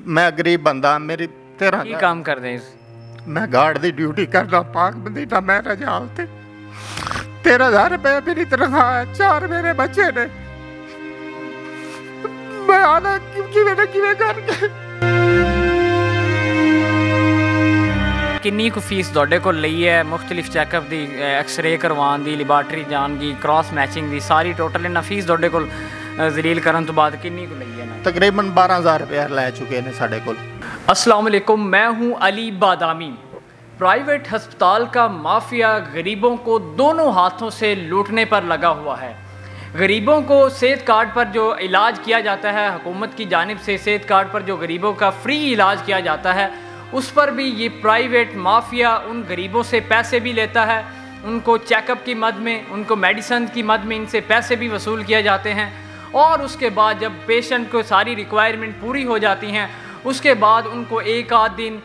मैं गरीब बंदा, मेरी 13 की काम करते हैं? मैं गार्ड की ड्यूटी करना पाक मदीना मैं रजाल ते 13,000 रुपये मेरी तनख्वाह है, 4 मेरे बच्चे ने, मैं आना किवें करके। किन्नी कु फीस तुहाडे कोल लई है मुख्तलिफ चैकअप दी, एक्सरे करवाने दी, लैबार्टरी जान दी, क्रॉस मैचिंग दी, सारी टोटल इन्ना फीस तुहाडे कोल जलील करन तो बाद किन्नी कु लई है ना? तकरीबन 12,000 रुपया लै चुके हैं साढ़े को। अस्सलाम वालेकुम, मैं हूं अली बादामी। प्राइवेट हस्पताल का माफिया गरीबों को दोनों हाथों से लूटने पर लगा हुआ है। गरीबों को सेहत कार्ड पर जो इलाज किया जाता है, हुकूमत की जानिब से सेहत कार्ड पर जो गरीबों का फ्री इलाज किया जाता है, उस पर भी ये प्राइवेट माफिया उन गरीबों से पैसे भी लेता है। उनको चेकअप की मद में, उनको मेडिसन की मद में इनसे पैसे भी वसूल किए जाते हैं। और उसके बाद जब पेशेंट को सारी रिक्वायरमेंट पूरी हो जाती हैं, उसके बाद उनको एक आध दिन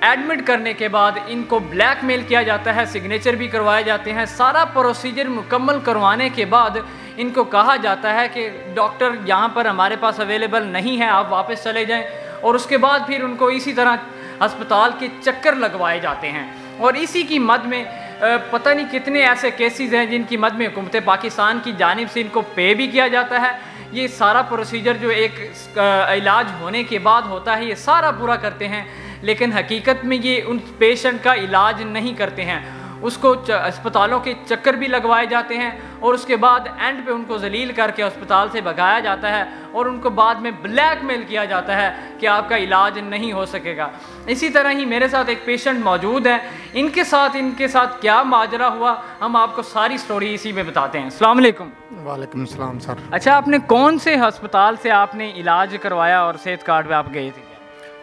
एडमिट करने के बाद इनको ब्लैकमेल किया जाता है, सिग्नेचर भी करवाए जाते हैं। सारा प्रोसीजर मुकम्मल करवाने के बाद इनको कहा जाता है कि डॉक्टर यहाँ पर हमारे पास अवेलेबल नहीं है, आप वापस चले जाएं। और उसके बाद फिर उनको इसी तरह अस्पताल के चक्कर लगवाए जाते हैं। और इसी की मद में पता नहीं कितने ऐसे केसेस हैं जिनकी मद में हुकूमत पाकिस्तान की जानिब से इनको पे भी किया जाता है। ये सारा प्रोसीजर जो एक इलाज होने के बाद होता है, ये सारा पूरा करते हैं, लेकिन हकीकत में ये उन पेशेंट का इलाज नहीं करते हैं। उसको अस्पतालों के चक्कर भी लगवाए जाते हैं और उसके बाद एंड पे उनको जलील करके अस्पताल से भगाया जाता है और उनको बाद में ब्लैकमेल किया जाता है कि आपका इलाज नहीं हो सकेगा। इसी तरह ही मेरे साथ एक पेशेंट मौजूद है, इनके साथ क्या माजरा हुआ, हम आपको सारी स्टोरी इसी में बताते हैं। अस्सलाम वालेकुम। वालेकुम सलाम सर। अच्छा, आपने कौन से अस्पताल से आपने इलाज करवाया और सेहत कार्ड पे आप गए थे?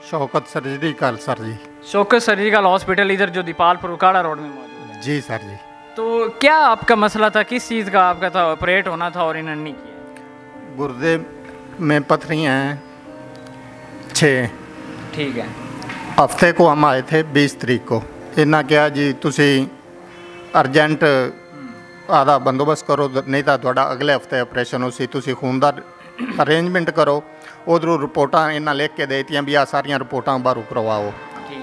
शौकत सर्जिकल सर जी। शौकत सर्जिकल हॉस्पिटल इधर जो दीपालपुर उकाड़ा रोड में मौजूद है? जी सर जी। तो क्या आपका मसला था, किस चीज़ का आपका था, ऑपरेट होना था और इन्होंने नहीं किया? गुर्दे में पथरियाँ हैं 6। ठीक है। हफ्ते को हम आए थे 20 तरीक को। इन्ना क्या जी तुसी अर्जेंट आधा बंदोबस्त करो, नहीं तो थोड़ा अगले हफ्ते ऑपरेशन हो सी, तुसी खून का अरेंजमेंट करो। उधरों रिपोर्टां इन्हें लिख के देतियां भी आ सारियां रिपोर्टां बाहरों करवाओ।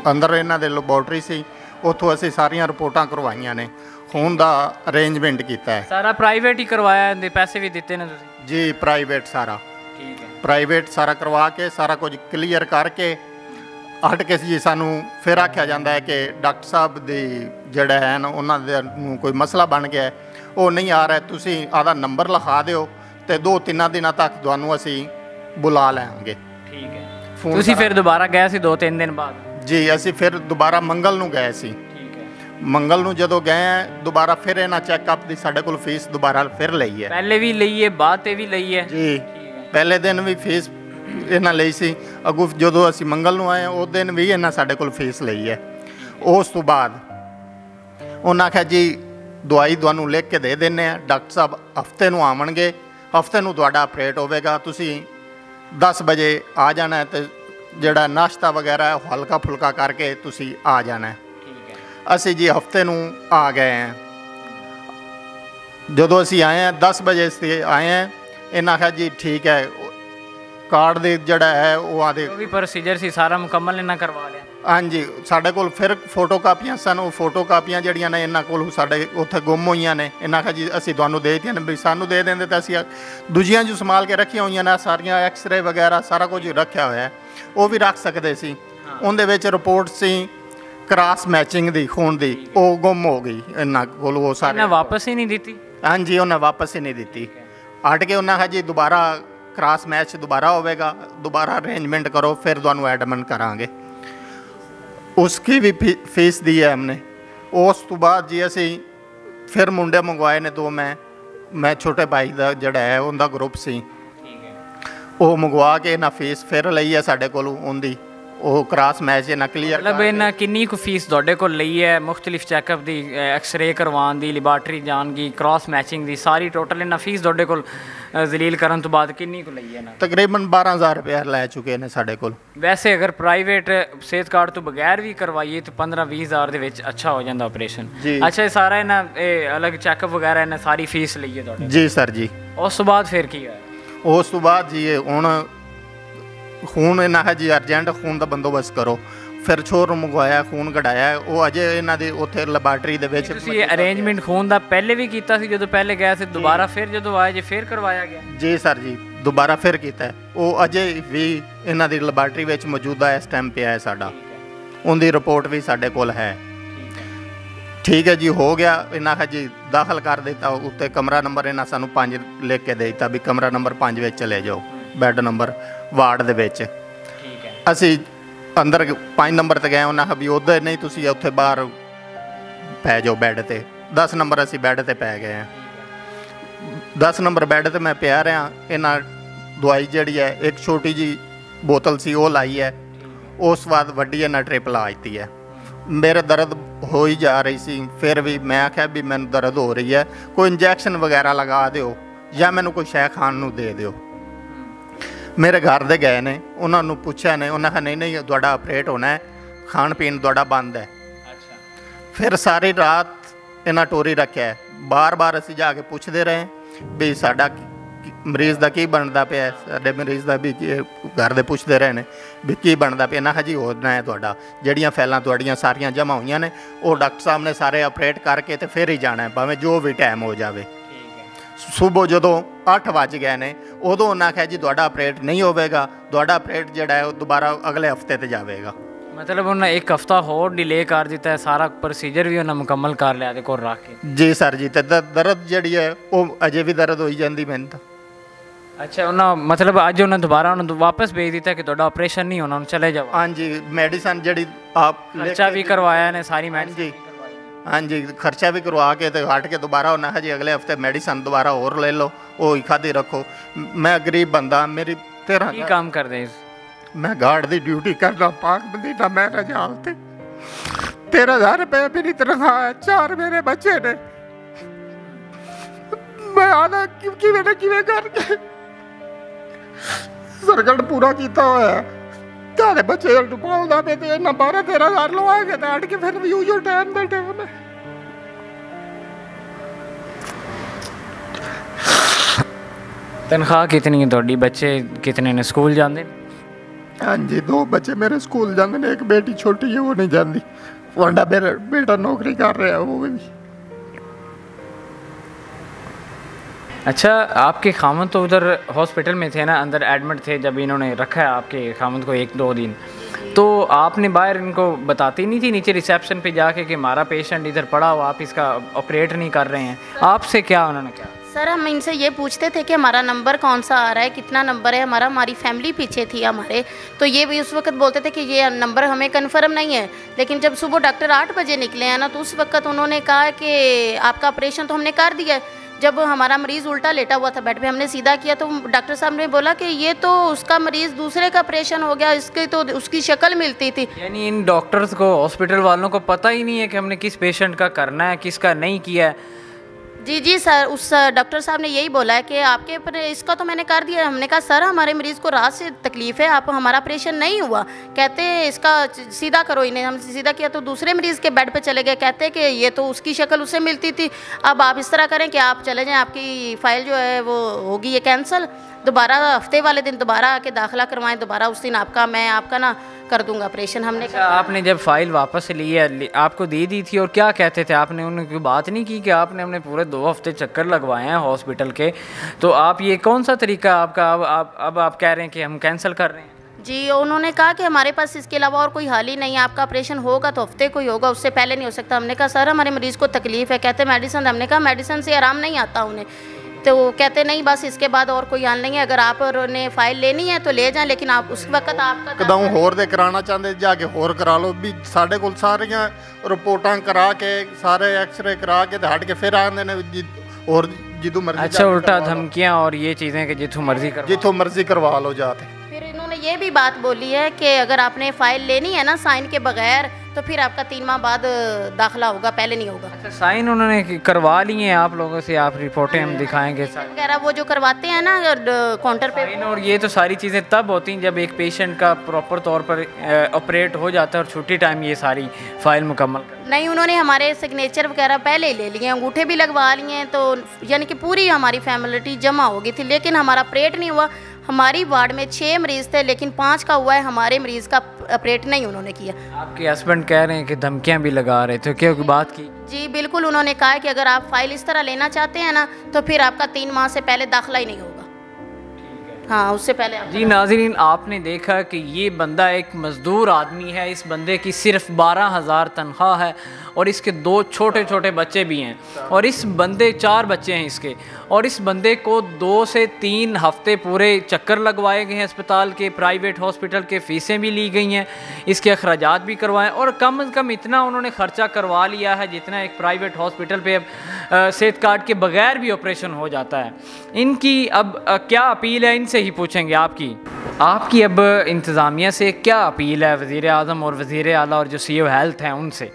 अंदर इन्हों के लैबोरेटरी सी, उतों असी सारियां रिपोर्टां करवाइयां ने, खून का अरेंजमेंट किया है। सारा प्राइवेट ही करवाया, पैसे भी दिते ने तुसी? जी प्राइवेट सारा। ठीक है। प्राइवेट सारा करवा के सारा कुछ क्लीयर करके हट के जी सानू फिर आख्या जाता है कि डॉक्टर साहब दी जड़ा है ना उन्होंने कोई मसला बन गया है, वो नहीं आ रहा है, तुसी आधा नंबर लिखा दो तो 2-3 दिन तक तुहानू असी बुला लेंगे। ठीक है। तुसी फिर दोबारा गए सी 2-3 दिन बाद? जी असी फिर दोबारा मंगल नू गए सी। ठीक है। मंगल नू जदों गए हैं दोबारा फिर इन्हां चैकअप दी साडे कोल फीस दोबारा फिर लई है। पहले भी लई है, बाद ते भी लई है? जी पहले दिन भी फीस इन्हां लई सी, अगों जदों असी मंगल नू आए उस दिन भी इन्हां साडे कोल फीस लई है। उस तो बाद उन्हां आख्या जी दवाई तुहानू लिख के दे देने, डॉक्टर साहब हफ्ते नू आवणगे, हफ्ते नू तुहाडा ऑपरेट होवेगा, तुसी 10 बजे आ जाना है, तो जड़ा नाश्ता वगैरह है हल्का फुल्का करके तुसी आ जाना है। असी जी हफ्ते नू आ गए हैं। जदों असी आए हैं 10 बजे से आए हैं, इन्हें आख्या जी ठीक है, कार्ड दे जड़ा है वो आदे भी प्रोसीजर सी सारा मुकम्मल इन्हें करवा लिया। हाँ जी, साढ़े कोल फिर फोटो कापियां सन, वो फोटो कापियां जड़ियां ने इन्हों कोल साढ़े उत्थे गुम हुई ने। इन्हें आख्या जी असी तुहानू दे दियां ने, भी सानू दे देंदे तो असी दूजियां जो संभाल के रखियां हुई ने, सारियां एक्सरे वगैरह सारा कुछ रखा हुआ है, वो भी रख सकते सी। उनदे विच रिपोर्ट सी क्रॉस मैचिंग दी खून दी, वो गुम हो गई इन्हों कोल, वो सारे वापस ही नहीं दी। हाँ जी, उन्हें वापस ही नहीं दी। हट के उन्हें आख्या जी दोबारा क्रॉस मैच दोबारा होगा, दोबारा अरेंजमेंट करो, फिर तुहानू एडमिट करांगे। उसकी भी फीस दी है हमने। उस तो बाद जी असी फिर मुंडे मंगवाए ने 2, मैं छोटे भाई का जड़ा है उनका ग्रुप सी, वो मंगवा के इन्हें फीस फिर लई है साढ़े कोल उनकी, वो क्रॉस मैच इन्हें क्लीयर। मतलब इन्हें किन्नी कु फीस तुहाडे कोल लई है मुख्तलिफ चैकअप दी, एक्सरे करवाने दी, लैबार्टरी जान की, क्रॉस मैचिंग दी, सारी टोटल इन्हें फीस तुहाडे कोल जलील करन तो बाद किन्नी कु लई है ना? तकरीबन 12,000 रुपया लै चुके हैं साढ़े कोल। वैसे अगर प्राइवेट सेहत कार्ड तो बगैर भी करवाइए तो 15-20 हज़ार दे विच अच्छा हो जाता ऑपरेशन। अच्छा, ये सारा इन्हें अलग चैकअप वगैरह इन्हें सारी फीस लई है तुहाडे? जी सर जी। उस तो बाद फिर की है? उस तो बाद जी हुण खून इन्ना है जी अर्जेंट खून का बंदोबस्त करो। फिर छोर मंगवाया खून कਢਾਇਆ ਉਹ ਅਜੇ ਇਹਨਾਂ ਦੀ ਉੱਥੇ ਲੈਬਾਰਟਰੀ ਦੇ ਵਿੱਚ ਤੁਸੀਂ ਅਰੇਂਜਮੈਂਟ ਖੂਨ ਦਾ ਪਹਿਲੇ ਵੀ ਕੀਤਾ ਸੀ ਜਦੋਂ ਪਹਿਲੇ ਗਿਆ ਸੀ ਦੁਬਾਰਾ ਫਿਰ ਜਦੋਂ ਆਏ ਜੇ ਫਿਰ ਕਰਵਾਇਆ ਗਿਆ? ਜੀ ਸਰ ਜੀ ਦੁਬਾਰਾ ਫਿਰ ਕੀਤਾ ਉਹ ਅਜੇ ਵੀ ਇਹਨਾਂ ਦੀ ਲੈਬਾਰਟਰੀ ਵਿੱਚ ਮੌਜੂਦਾ ਇਸ ਟਾਈਮ ਪਿਆ ਹੈ ਸਾਡਾ ਉਹਦੀ ਰਿਪੋਰਟ ਵੀ ਸਾਡੇ ਕੋਲ ਹੈ। ਠੀਕ ਹੈ ਜੀ ਹੋ ਗਿਆ ਇਹਨਾਂ ਹੈ ਜੀ ਦਾਖਲ ਕਰ ਦਿੱਤਾ ਉੱਤੇ ਕਮਰਾ ਨੰਬਰ ਇਹਨਾਂ ਸਾਨੂੰ 5 ਲਿਖ ਕੇ ਦੇ ਦਿੱਤਾ ਵੀ ਕਮਰਾ ਨੰਬਰ 5 ਵਿੱਚ ਚਲੇ ਜਾਓ ਬੈੱਡ ਨੰਬਰ ਵਾਰਡ ਦੇ ਵਿੱਚ। ਠੀਕ ਹੈ ਅਸੀਂ अंदर 5 नंबर ते गए उन्हें भी उधर नहीं तुसी उत्थे बाहर पै जाओ बैड ते 10 नंबर असी बैड ते पै गए हैं। 10 नंबर बैड ते मैं पिया रहा इन्ना दवाई जिहड़ी है एक छोटी जी बोतल सी वो लाई है उस बाद वड्डी इन्ना ट्रिप ला दी है। मेरे दर्द हो ही जा रही सी फिर भी मैं आख्या भी मैनू दर्द हो रही है कोई इंजैक्शन वगैरह लगा दिओ या मैनू कोई शै खाण नू दे दिओ। मेरे घर दे गए ने उन्होंने पूछा ने उन्हें नहीं नहीं तुहाडा ऑपरेट होना है खाण पीन तुहाडा बंद है। अच्छा फिर सारी रात इन्हें टोरी रखा है बार बार असी जाके पूछते रहे भी साडा मरीज़ का की बनता पिया साडे मरीज़ का भी घर दे पूछते रहे ने भी की बनता पिया ना जी होना है तुहाडा जिहड़ियां फैलां तुहाड़ियां सारियां जमा हुई ने वो डॉक्टर साहब ने सारे ऑपरेट करके तो फिर ही जाना है भावें जो भी टाइम हो जाए। सुबह जो 8 बज गए ने उदों उन्हें आख्या जी तुहाडा ऑपरेट नहीं होगा तुहाडा ऑपरेट जिहड़ा है दोबारा अगले हफ्ते ते जाएगा। मतलब उन्हें एक हफ्ता होर डिले कर दिता है सारा प्रोसीजर भी उन्हें मुकम्मल कर लिया को रख के? जी सर जी तो दर्द जी है वो अजे भी दर्द हो जाती मैंने तो। अच्छा उन्हें मतलब अज उन्हें दोबारा उन्हें वापस भेज दिता कि तुहाडा ऑपरेशन नहीं होना चले जाओ? हाँ जी मेडिसिन जी आप खर्चा भी करवाया ने सारी मेडिसिन? हाँ जी खर्चा भी करवा के तो हट के दोबारा उन्हें जी अगले हफ्ते मेडिसिन दोबारा और ले लो वो ही खाती रखो। मैं गरीब बंदा मेरी 13 काम कर दे मैं गार्ड की ड्यूटी करना पाक मदीना मैं रजाल थे 13,000 रुपये मेरी तनख्वाह है 4 मेरे बच्चे ने मैं आना किवें करके सरकट पूरा किया हुआ है तेरे बच्चे पालदा पे ते इन्ना 12-13,000 लवा के ते अट के फिर भी उयो टाइम दे टाइम है। तनख्वाह कितनी है थोड़ी बच्चे कितने ने स्कूल जाते? हाँ जी 2 बच्चे मेरे स्कूल जाते हैं एक बेटी छोटी है वो नहीं जाती वड्डा मेरा बेटा नौकरी कर रहा है वो भी। अच्छा आपके खामद तो उधर हॉस्पिटल में थे ना अंदर एडमिट थे जब इन्होंने रखा है आपके खामद को 1-2 दिन तो आपने बाहर इनको बताती नहीं थी नीचे रिसेप्शन पे जाके कि हमारा पेशेंट इधर पड़ा हुआ आप इसका ऑपरेट नहीं कर रहे हैं? आपसे क्या उन्होंने क्या? सर हम इनसे ये पूछते थे कि हमारा नंबर कौन सा आ रहा है कितना नंबर है हमारी फैमिली पीछे थी हमारे तो ये भी उस वक्त बोलते थे कि ये नंबर हमें कंफर्म नहीं है। लेकिन जब सुबह डॉक्टर 8 बजे निकले हैं ना तो उस वक्त उन्होंने कहा कि आपका ऑपरेशन तो हमने कर दिया है। जब हमारा मरीज़ उल्टा लेटा हुआ था बेड पे हमने सीधा किया तो डॉक्टर साहब ने बोला कि ये तो उसका मरीज़ दूसरे का ऑपरेशन हो गया इसके तो उसकी शक्ल मिलती थी। यानी इन डॉक्टर्स को हॉस्पिटल वालों को पता ही नहीं है कि हमने किस पेशेंट का करना है किसका नहीं किया है? जी सर उस डॉक्टर साहब ने यही बोला है कि आपके पर इसका तो मैंने कर दिया। हमने कहा सर हमारे मरीज़ को रात से तकलीफ़ है आप हमारा ऑपरेशन नहीं हुआ कहते इसका सीधा करो इन्हें। हम सीधा किया तो दूसरे मरीज़ के बेड पे चले गए कहते कि ये तो उसकी शक्ल उससे मिलती थी अब आप इस तरह करें कि आप चले जाएं आपकी फ़ाइल जो है वो होगी ये कैंसिल दोबारा हफ्ते वाले दिन दोबारा आके दाखिला करवाएं दोबारा उस दिन मैं आपका ना कर दूंगा ऑपरेशन। हमने अच्छा, आपने जब फाइल वापस ली है आपको दे दी थी और क्या कहते थे आपने उन्हें कोई बात नहीं की कि आपने हमने पूरे 2 हफ्ते चक्कर लगवाए हैं हॉस्पिटल के तो आप ये कौन सा तरीका आपका अब आप कह रहे हैं कि हम कैंसिल कर रहे हैं? जी उन्होंने कहा कि हमारे पास इसके अलावा और कोई हाल ही नहीं है आपका ऑपरेशन होगा तो हफ्ते को ही होगा उससे पहले नहीं हो सकता। हमने कहा सर हमारे मरीज़ को तकलीफ़ है कहते मेडिसिन हमने कहा मेडिसिन से आराम नहीं आता उन्हें तो कहते नहीं बस इसके बाद और कोई हाल नहीं है अगर आप ने फाइल लेनी है तो ले जाएं लेकिन आप उस वक्त आपका कदम होर दे कराना चाहते जाके होर करा लो भी साढ़े को सारियां रिपोर्टां करा के सारे एक्सरे करा के हट के फिर आते ने और जितों मर्जी। अच्छा उल्टा धमकियां और ये चीज़ें कि जितों मर्जी करवा लो जाते। फिर इन्होंने ये भी बात बोली है कि अगर आपने फ़ाइल लेनी है ना साइन के बगैर तो फिर आपका 3 माह बाद दाखिला होगा पहले नहीं होगा। अच्छा साइन उन्होंने करवा लिए हैं आप लोगों से आप रिपोर्टें हम दिखाएंगे वगैरह वो जो करवाते हैं ना काउंटर पे और ये तो सारी चीज़ें तब होती हैं जब एक पेशेंट का प्रॉपर तौर पर ऑपरेट हो जाता है और छुट्टी टाइम ये सारी फाइल मुकम्मल नहीं उन्होंने हमारे सिग्नेचर वगैरह पहले ही ले लिए अंगूठे भी लगवा लिए हैं तो यानी कि पूरी हमारी फैमिलिटी जमा हो गई थी लेकिन हमारा ऑपरेट नहीं हुआ हमारी वार्ड में 6 मरीज़ थे, लेकिन 5 का हुआ है, हमारे मरीज़ का ऑपरेट नहीं उन्होंने किया। आपके हस्बैंड कह रहे हैं कि धमकियां भी लगा रहे थे, क्या कोई बात की? जी बिल्कुल, उन्होंने कहा कि अगर आप फाइल इस तरह लेना चाहते हैं ना, तो फिर आपका 3 माह से पहले दाखिला ही नहीं होगा। हाँ, उससे पहले जी नाज़रीन, आपने देखा कि ये बंदा एक मज़दूर आदमी है। इस बंदे की सिर्फ 12,000 तनख्वाह है और इसके 2 छोटे छोटे बच्चे भी हैं, और इस बंदे 4 बच्चे हैं इसके, और इस बंदे को 2 से 3 हफ्ते पूरे चक्कर लगवाए गए हैं अस्पताल के, प्राइवेट हॉस्पिटल के, फ़ीसें भी ली गई हैं, इसके अखराजात भी करवाएं, और कम से कम इतना उन्होंने ख़र्चा करवा लिया है जितना एक प्राइवेट हॉस्पिटल पे अब सेहत कार्ड के बगैर भी ऑपरेशन हो जाता है। इनकी अब क्या अपील है, इनसे ही पूछेंगे। आपकी अब इंतज़ामिया से क्या अपील है, वज़ीर आज़म और वज़ीर आला और जो CEO हेल्थ हैं उनसे?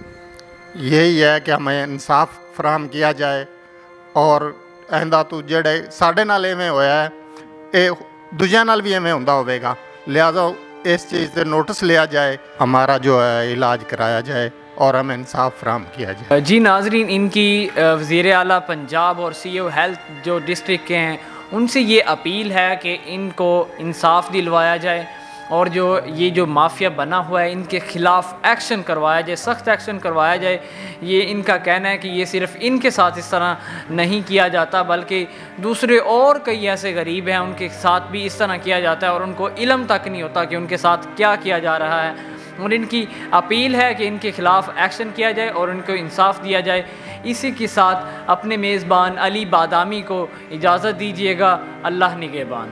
यही है कि हमें इंसाफ फराहम किया जाए, और आइंदा तो जेड़े साढ़े नाल इवें होया है, ये दूजियां नाल भी इवें हुंदा होवेगा, लिहाजा इस चीज़ से नोटिस लिया जाए, हमारा जो है इलाज कराया जाए और हमें इंसाफ फराहम किया जाए। जी नाज़रीन, इनकी वज़ीर आला पंजाब और CEO हेल्थ जो डिस्ट्रिक्ट के हैं उनसे ये अपील है कि इनको इंसाफ दिलवाया जाए, और जो माफिया बना हुआ है इनके ख़िलाफ़ एक्शन करवाया जाए, सख्त एक्शन करवाया जाए। ये इनका कहना है कि ये सिर्फ़ इनके साथ इस तरह नहीं किया जाता, बल्कि दूसरे और कई ऐसे गरीब हैं उनके साथ भी इस तरह किया जाता है और उनको इल्म तक नहीं होता कि उनके साथ क्या किया जा रहा है। और इनकी अपील है कि इनके ख़िलाफ़ एक्शन किया जाए और उनको इंसाफ दिया जाए। इसी के साथ अपने मेज़बान अली बादामी को इजाज़त दीजिएगा। अल्लाह निगहबान।